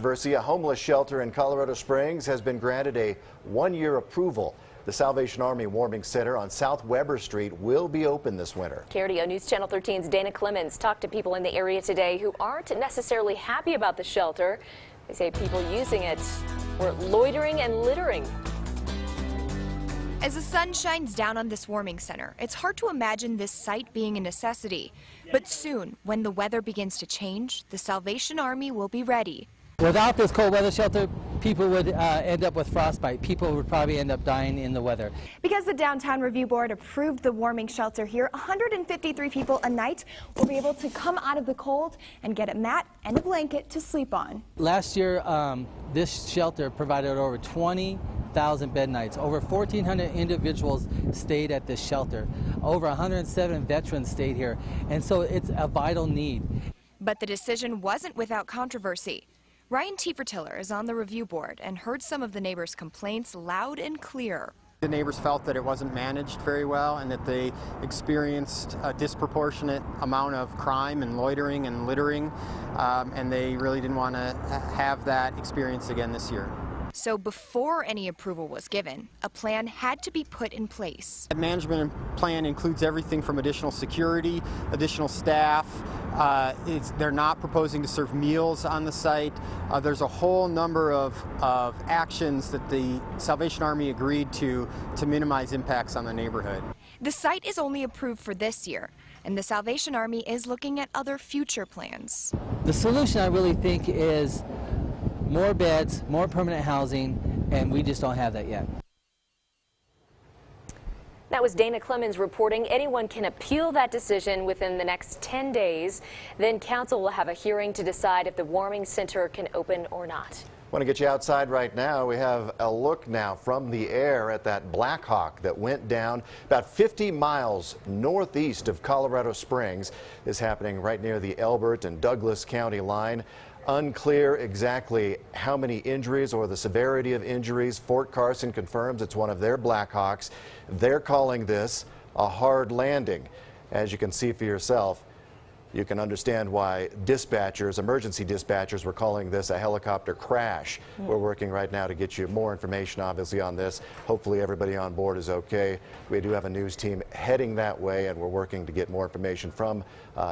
controversy. A homeless shelter in Colorado Springs has been granted a one-year approval. The Salvation Army Warming Center on South Weber Street will be open this winter. KRDO News Channel 13's Dana Clemens talked to people in the area today who aren't necessarily happy about the shelter. They say people using it were loitering and littering. As the sun shines down on this warming center, it's hard to imagine this site being a necessity. But soon, when the weather begins to change, the Salvation Army will be ready. Without this cold weather shelter, people would end up with frostbite. People would probably end up dying in the weather. Because the Downtown Review Board approved the warming shelter here, 153 people a night will be able to come out of the cold and get a mat and a blanket to sleep on. Last year, this shelter provided over 20,000 bed nights. Over 1,400 individuals stayed at this shelter. Over 107 veterans stayed here. And so it's a vital need. But the decision wasn't without controversy. Ryan Tiefertiller is on the review board and heard some of the neighbors' complaints loud and clear. The neighbors felt that it wasn't managed very well and that they experienced a disproportionate amount of crime and loitering and littering, and they really didn't want to have that experience again this year. So before any approval was given, a plan had to be put in place. The management plan includes everything from additional security, additional staff. They're not proposing to serve meals on the site. There's a whole number of actions that the Salvation Army agreed to minimize impacts on the neighborhood. The site is only approved for this year, and the Salvation Army is looking at other future plans. The solution, I really think, is more beds, more permanent housing, and we just don't have that yet. That was Dana Clemens reporting. Anyone can appeal that decision within the next 10 days. Then council will have a hearing to decide if the warming center can open or not. Want to get you outside right now. We have a look now from the air at that Black Hawk that went down about 50 miles northeast of Colorado Springs. This happening right near the Elbert and Douglas County line. Unclear exactly how many injuries or the severity of injuries. Fort Carson confirms it's one of their Black Hawks. They're calling this a hard landing. As you can see for yourself, you can understand why dispatchers, emergency dispatchers, were calling this a helicopter crash. We're working right now to get you more information, obviously, on this. Hopefully everybody on board is okay. We do have a news team heading that way, and we're working to get more information from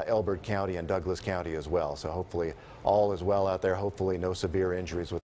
Elbert County and Douglas County as well. So hopefully all is well out there. Hopefully no severe injuries with